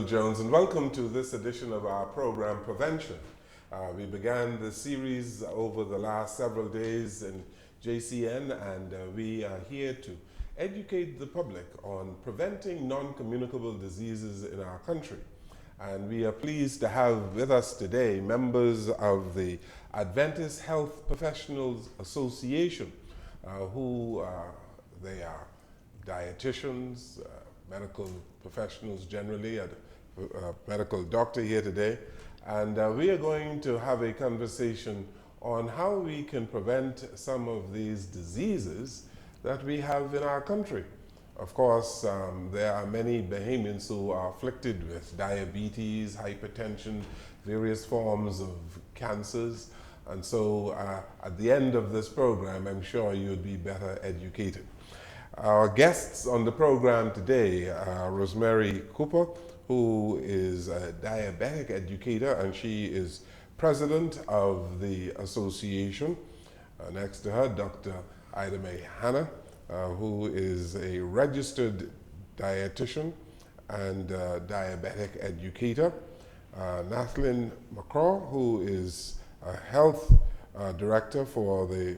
Bill Jones, and welcome to this edition of our program, Prevention. We began the series over the last several days in JCN, and we are here to educate the public on preventing non-communicable diseases in our country. And we are pleased to have with us today members of the Adventist Health Professionals Association, they are dietitians, medical professionals generally, a medical doctor here today, and we are going to have a conversation on how we can prevent some of these diseases that we have in our country. Of course, there are many Bahamians who are afflicted with diabetes, hypertension, various forms of cancers, and so at the end of this program, I'm sure you'll be better educated. Our guests on the program today are Rosemary Cooper, who is a diabetic educator, and she is president of the association. Next to her, Dr. Ida Mae Hanna, who is a registered dietitian and diabetic educator. Nathlyn McCraw, who is a health director for the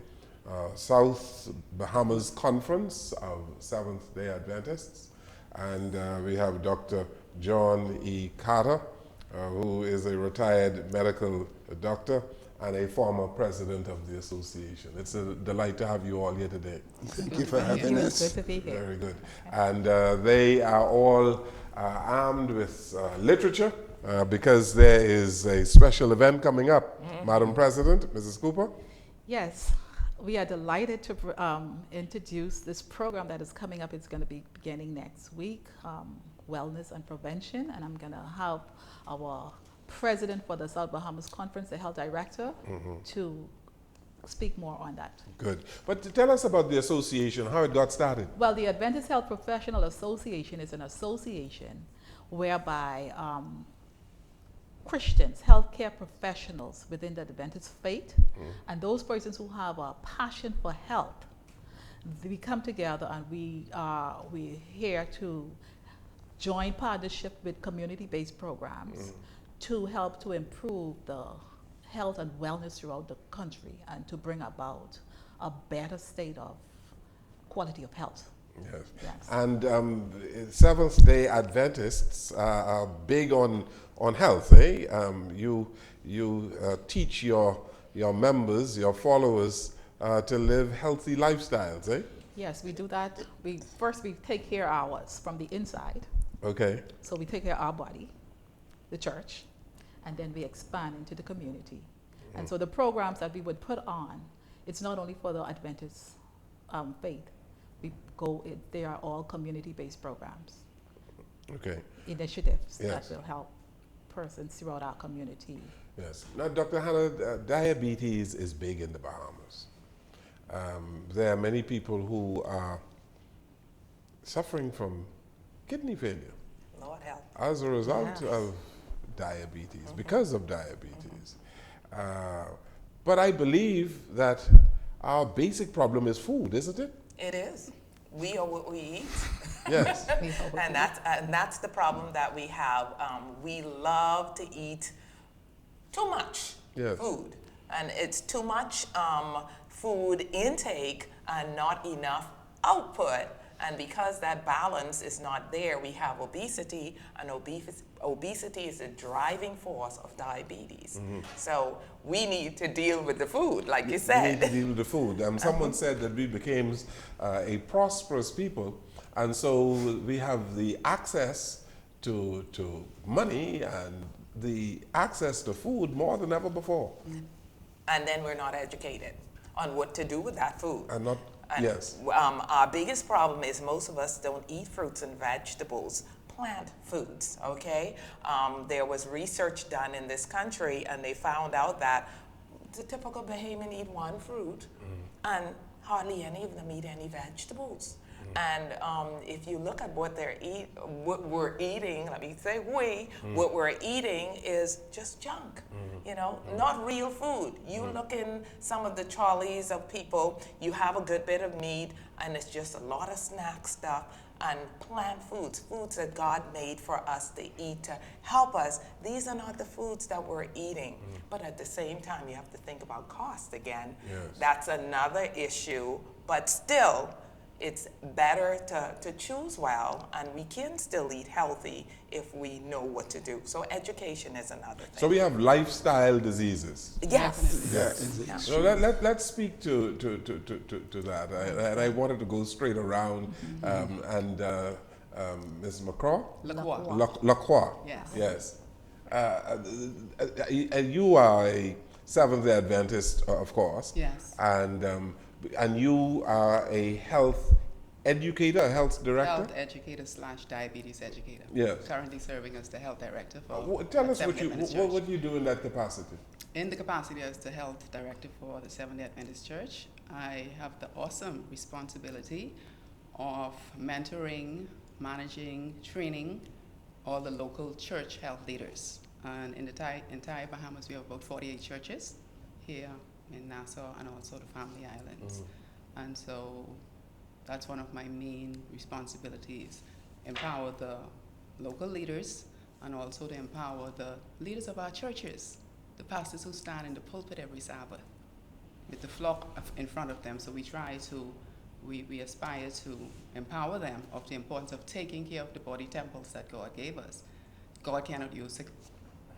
South Bahamas Conference of Seventh-day Adventists. And we have Dr. John E. Carter, who is a retired medical doctor and a former president of the association. It's a delight to have you all here today. Thank you for having us. It's good to be here. Very good. And they are all armed with literature because there is a special event coming up. Madam President, Mrs. Cooper? Yes, we are delighted to introduce this program that is coming up. It's going to be beginning next week, Wellness and Prevention, and I'm going to have our president for the South Bahamas Conference, the health director, to speak more on that. Good. But tell us about the association, how it got started. Well, the Adventist Health Professional Association is an association whereby Christians, healthcare professionals within the Adventist faith, and those persons who have a passion for health, we come together and we're here to join partnership with community-based programs to help to improve the health and wellness throughout the country and to bring about a better state of quality of health. Yes. Yes. And Seventh-day Adventists are big on health, eh? You teach your members, your followers, to live healthy lifestyles, eh? Yes, we do that. First we take care of ours from the inside. Okay. So we take care of our body, the church, and then we expand into the community. And so the programs that we would put on, it's not only for the Adventist faith. They are all community-based programs. Okay. Initiatives Yes. that will help persons throughout our community. Yes. Now, Dr. Hanna, diabetes is big in the Bahamas. There are many people who are suffering from kidney failure Lord help. as a result Yes. of diabetes, because of diabetes. But I believe that our basic problem is food, isn't it? It is. We are what we eat. Yes. And that's the problem that we have. We love to eat too much Yes. food. And it's too much food intake and not enough output. And because that balance is not there, we have obesity, and obesity is a driving force of diabetes. So we need to deal with the food, like you We said. need to deal with the food. Someone said that we became a prosperous people, and so we have the access to money and the access to food more than ever before. And then we're not educated on what to do with that food. And not, yes. Our biggest problem is most of us don't eat fruits and vegetables, plant foods, okay? There was research done in this country, and they found out that the typical Bahamian eat one fruit, and hardly any of them eat any vegetables. And if you look at what we're eating, let me say what we're eating is just junk, you know, not real food. You look in some of the trolleys of people, you have a good bit of meat, and it's just a lot of snack stuff. and plant foods, foods that God made for us to eat to help us. These are not the foods that we're eating. But at the same time, you have to think about cost again. Yes. That's another issue, but still, it's better to choose well, and we can still eat healthy if we know what to do. So education is another thing. So we have lifestyle diseases. Yes. Yeah. So let's speak to that. I wanted to go straight around and Ms. McCraw? Lacroix. Yes. You are a Seventh-day Adventist, of course. Yes. And you are a health educator, a health director? Health educator / diabetes educator. Yes. Currently serving as the health director for Tell us Seventh-day Adventist Church. what you do in that capacity. In the capacity as the health director for the Seventh-day Adventist Church, I have the awesome responsibility of mentoring, managing, training all the local church health leaders. And in the entire Bahamas, we have about 48 churches here in Nassau and also the Family Islands. And so that's one of my main responsibilities, empower the local leaders and also to empower the leaders of our churches, the pastors who stand in the pulpit every Sabbath with the flock in front of them. So we aspire to empower them of the importance of taking care of the body temples that God gave us. God cannot use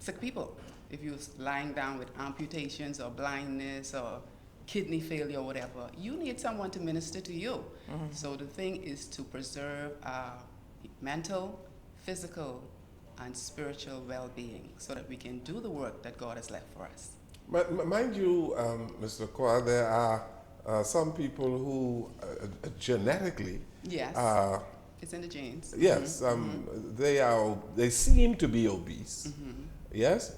sick people. If you're lying down with amputations or blindness or kidney failure or whatever, you need someone to minister to you. So the thing is to preserve our mental, physical, and spiritual well-being so that we can do the work that God has left for us. But mind you, Mr. Kwa, there are some people who genetically Yes. It's in the genes. yes, they seem to be obese. Yes,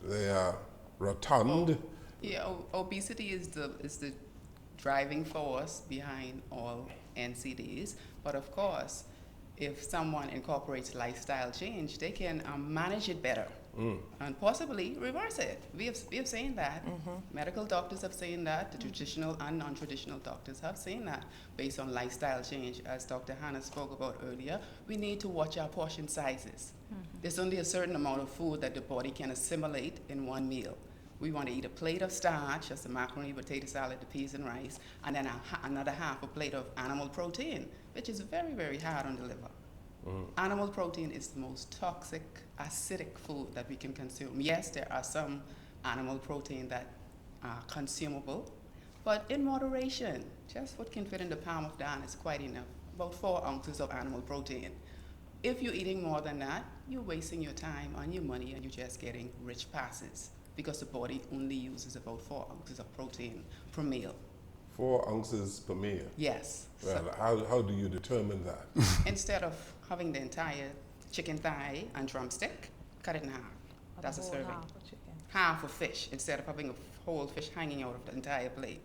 they are rotund. Yeah, obesity is the driving force behind all NCDs. But of course, if someone incorporates lifestyle change, they can manage it better and possibly reverse it. We have seen that. Medical doctors have seen that. The traditional and non-traditional doctors have seen that based on lifestyle change. As Dr. Hannah spoke about earlier, we need to watch our portion sizes. There's only a certain amount of food that the body can assimilate in one meal. We want to eat a plate of starch, that's the macaroni, potato salad, the peas and rice, and then another half a plate of animal protein, which is very, very hard on the liver. Animal protein is the most toxic, acidic food that we can consume. Yes, there are some animal protein that are consumable, but in moderation. Just what can fit in the palm of the hand is quite enough, about 4 ounces of animal protein. If you're eating more than that, you're wasting your time and your money and you're just getting rich passes because the body only uses about 4 ounces of protein per meal. 4 ounces per meal. Yes. Well, So how do you determine that? instead of having the entire chicken thigh and drumstick, cut it in half. That's a serving. Half a fish instead of having a whole fish hanging out of the entire plate.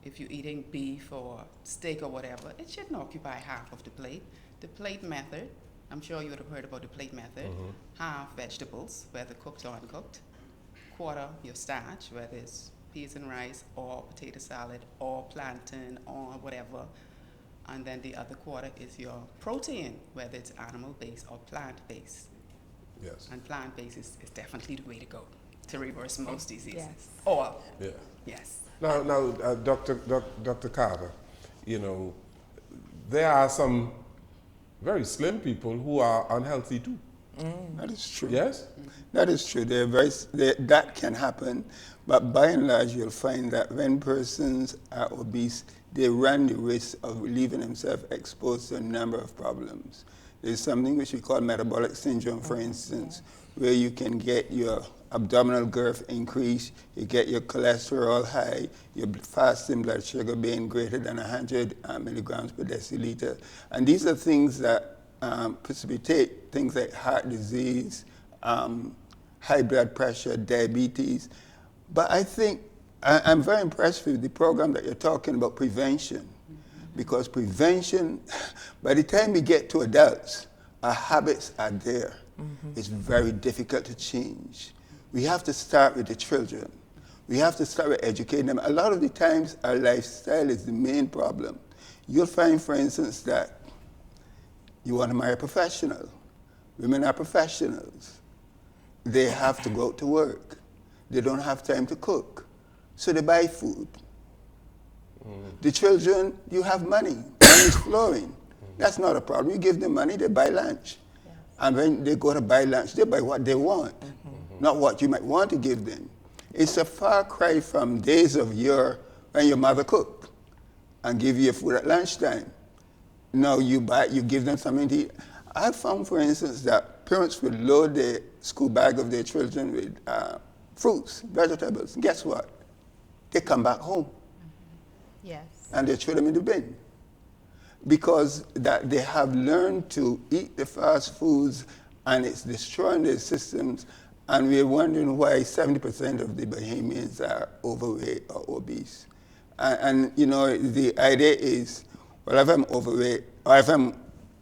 If you're eating beef or steak or whatever, it shouldn't occupy half of the plate. The plate method, I'm sure you would have heard about the plate method. Half vegetables, whether cooked or uncooked. Quarter your starch, whether it's peas and rice or potato salad or plantain or whatever. And then the other quarter is your protein, whether it's animal-based or plant-based. Yes. And plant-based is definitely the way to go to reverse most diseases. Yes. Or, Yeah. yes. Now, Dr. Carter, you know, there are some very slim people who are unhealthy too. That is true. Yes? That is true. That can happen, but by and large, you'll find that when persons are obese, they run the risk of leaving themselves exposed to a number of problems. There's something which we call metabolic syndrome, for instance, where you can get your abdominal girth increased, you get your cholesterol high, your fasting blood sugar being greater than 100 milligrams per deciliter. And these are things that precipitate things like heart disease, high blood pressure, diabetes. But I think I'm very impressed with the program that you're talking about, prevention. Because prevention, by the time we get to adults, our habits are there. It's very difficult to change. We have to start with the children. We have to start with educating them. A lot of the times, our lifestyle is the main problem. You'll find, for instance, that You want to marry a professional. Women are professionals. They have to go out to work. They don't have time to cook. So they buy food. The children, you have money. Money is flowing. That's not a problem. You give them money, they buy lunch. Yes. And when they go to buy lunch, they buy what they want, not what you might want to give them. It's a far cry from days of yore when your mother cooked and give you food at lunchtime. Now you give them something to eat. I found, for instance, that parents would load the school bag of their children with fruits, vegetables. Guess what? They come back home Yes. and they throw them in the bin, because that they have learned to eat the fast foods and it's destroying their systems, and we're wondering why 70% of the Bahamians are overweight or obese. And you know, the idea is, well, if I'm overweight, or if I'm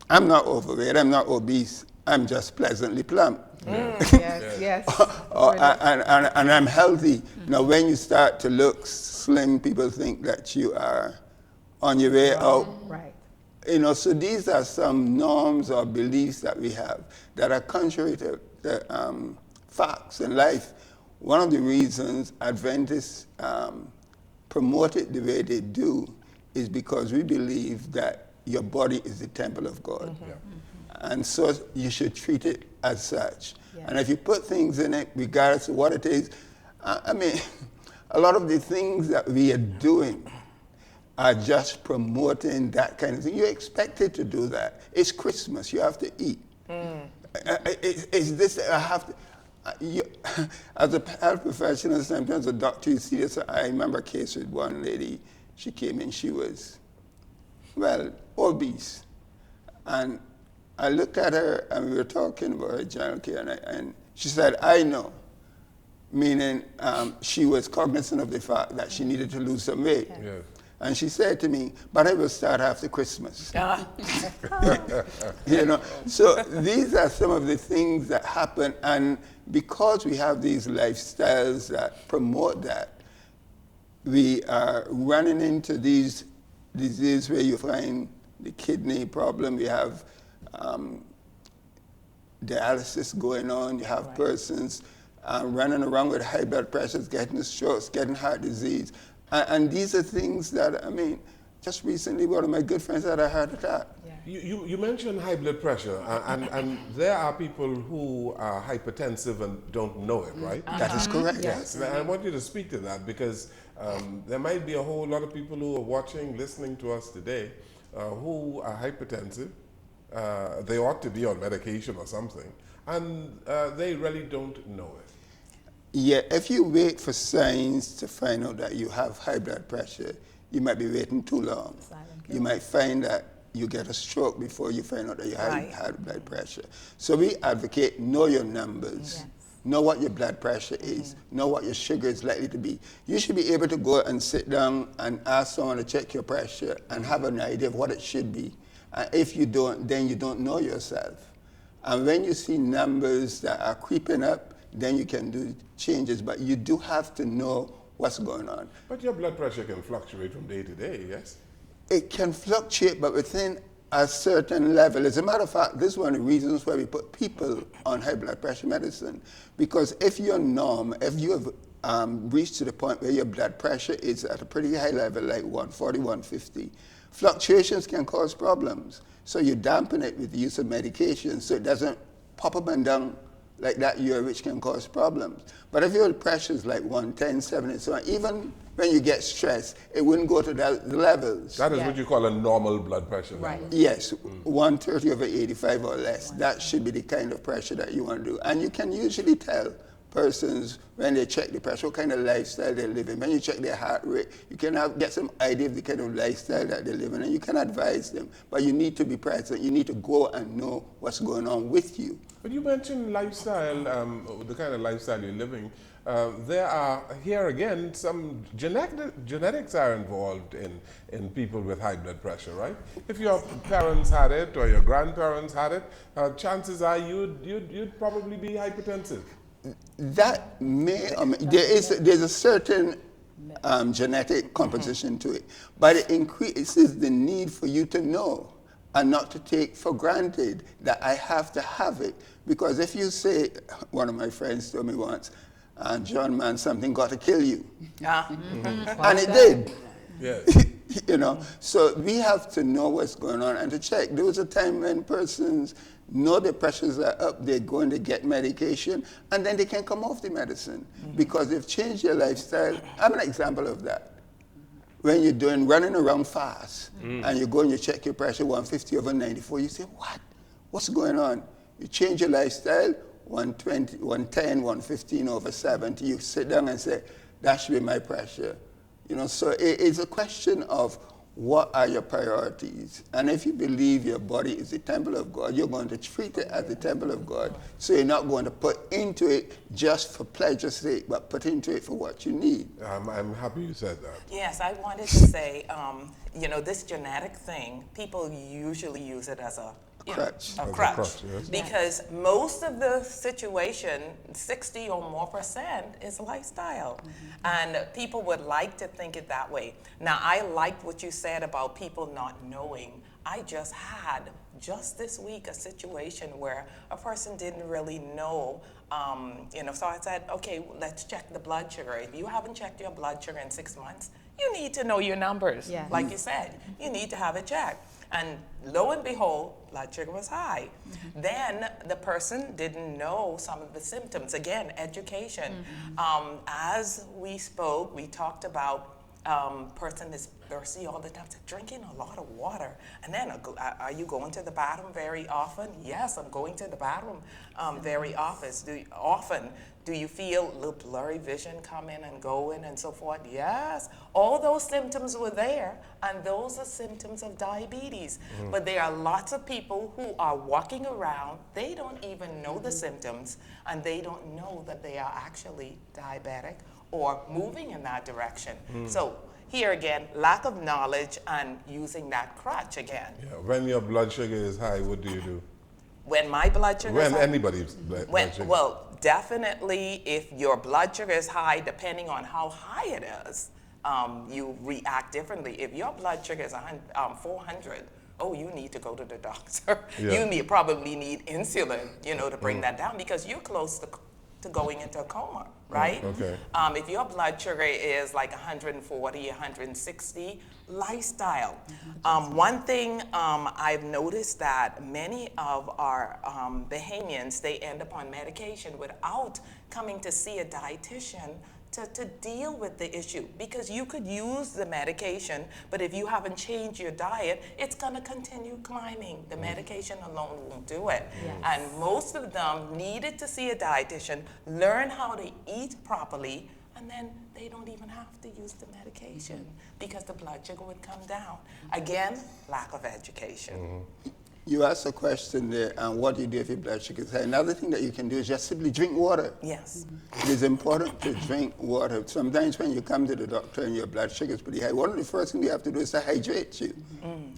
not overweight, I'm not obese, I'm just pleasantly plump. Yes, yes. And I'm healthy. Now, when you start to look slim, people think that you are on your way out. Right. You know, so these are some norms or beliefs that we have that are contrary to facts in life. One of the reasons Adventists promote it the way they do is because we believe that your body is the temple of God. And so you should treat it as such. Yeah. And if you put things in it, regardless of what it is, I mean, a lot of the things that we are doing are just promoting that kind of thing. You're expected to do that. It's Christmas. You have to eat. It's this, I have to. As a health professional, sometimes a doctor, you see this. I remember a case with one lady. She came in, she was, well, obese. And I looked at her and we were talking about her general care, and she said, I know. Meaning she was cognizant of the fact that she needed to lose some weight. Yes. And she said to me, but I will start after Christmas. You know, so these are some of the things that happen, and because we have these lifestyles that promote that, we are running into these diseases where you find the kidney problem, we have dialysis going on, you have persons running around with high blood pressures, getting strokes, getting heart disease. And these are things that, I mean, just recently one of my good friends had a heart attack. Yeah. You mentioned high blood pressure, and there are people who are hypertensive and don't know it, right? That is correct. Yes, and I want you to speak to that, because there might be a whole lot of people who are watching, listening to us today, who are hypertensive. They ought to be on medication or something, and they really don't know it. Yeah, if you wait for signs to find out that you have high blood pressure, you might be waiting too long. You might find that you get a stroke before you find out that you have high blood pressure. So we advocate, know your numbers. Yes. Know what your blood pressure is. Know what your sugar is likely to be. You should be able to go and sit down and ask someone to check your pressure and have an idea of what it should be. And if you don't, then you don't know yourself. And when you see numbers that are creeping up, then you can do changes, but you do have to know what's going on. But your blood pressure can fluctuate from day to day, yes? It can fluctuate, but within a certain level. As a matter of fact, this is one of the reasons why we put people on high blood pressure medicine. Because if you're norm, if you have reached to the point where your blood pressure is at a pretty high level, like 140, 150, fluctuations can cause problems. So you dampen it with the use of medication so it doesn't pop up and down like that, which can cause problems. But if your pressure is like 110, 70, so on, even when you get stressed, it wouldn't go to the levels. That is what you call a normal blood pressure level. Yes, 130/85 or less. That should be the kind of pressure that you want to do. And you can usually tell persons when they check the pressure what kind of lifestyle they're living. When you check their heart rate, you can get some idea of the kind of lifestyle that they're living, and you can advise them. But you need to be present. You need to go and know what's going on with you. But you mentioned lifestyle, the kind of lifestyle you're living. There are, here again, some genetics are involved in people with high blood pressure, right? If your parents had it or your grandparents had it, chances are you'd probably be hypertensive. That may, there's a certain genetic composition to it, but it increases the need for you to know. and not to take for granted that I have to have it. Because if you say, one of my friends told me once, John, man, something got to kill you. And it did. Yes. You know, so we have to know what's going on and to check. There was a time when persons know their pressures are up, they're going to get medication, and then they can come off the medicine because they've changed their lifestyle. I'm an example of that. When you're running around fast and you go and you check your pressure 150 over 94, you say, what? What's going on? You change your lifestyle, 120, 110, 115 over 70, you sit down and say, that should be my pressure. You know, so it's a question of what are your priorities. And if you believe your body is the temple of God, you're going to treat it as the temple of God. So you're not going to put into it just for pleasure's sake, but put into it for what you need. I'm happy you said that. Yes, I wanted to say, you know, this genetic thing, people usually use it as a Crutch. a As a crutch. crutch, yes. Because most of the situation, 60 or more percent, is lifestyle. And people would like to think it that way. Now, I liked what you said about people not knowing. I just had, just this week, a situation where a person didn't really know, you know, so I said, okay, let's check the blood sugar. If you haven't checked your blood sugar in 6 months, you need to know your numbers. Yes. Like you said, you need to have it checked. And lo and behold, blood sugar was high. Then the person didn't know some of the symptoms. Again, education. As we spoke, we talked about person is thirsty all the time, so drinking a lot of water. And then, are you going to the bathroom very often? Yes, I'm going to the bathroom very often. Do you feel a little blurry vision coming and going and so forth? Yes. All those symptoms were there, and those are symptoms of diabetes. But there are lots of people who are walking around, they don't even know the symptoms, and they don't know that they are actually diabetic or moving in that direction. So here again, lack of knowledge and using that crutch again. Yeah. When your blood sugar is high, what do you do? When my blood sugar is When high, anybody's blood sugar. well, definitely if your blood sugar is high, depending on how high it is, you react differently. If your blood sugar is 400, oh, you need to go to the doctor. Yeah. You probably need insulin, you know, to bring that down because you're close to going into a coma, right? Okay. If your blood sugar is like 140, 160, lifestyle. One thing I've noticed that many of our Bahamians, they end up on medication without coming to see a dietitian to deal with the issue, because you could use the medication, but if you haven't changed your diet, it's going to continue climbing. The medication alone won't do it. Yes. And most of them needed to see a dietitian, learn how to eat properly, and then they don't even have to use the medication because the blood sugar would come down. Again, lack of education. You asked a question there, and what do you do if your blood sugar is high? Another thing that you can do is just simply drink water. Yes. It is important to drink water. Sometimes when you come to the doctor and your blood sugar is pretty high, one of the first things you have to do is to hydrate you.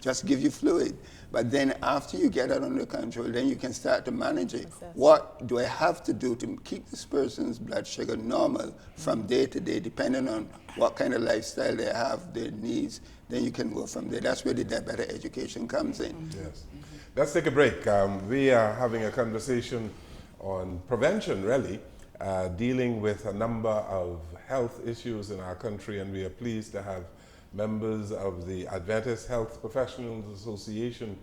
Just give you fluid. But then after you get that under control, then you can start to manage it. What do I have to do to keep this person's blood sugar normal from day to day, depending on what kind of lifestyle they have, their needs? Then you can go from there. That's where the diabetic education comes in. Yes. Let's take a break. We are having a conversation on prevention, really, dealing with a number of health issues in our country, and we are pleased to have members of the Adventist Health Professionals Association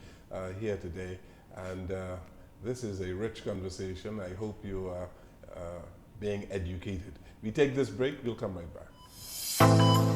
here today. And this is a rich conversation. I hope you are being educated. We take this break. We'll come right back.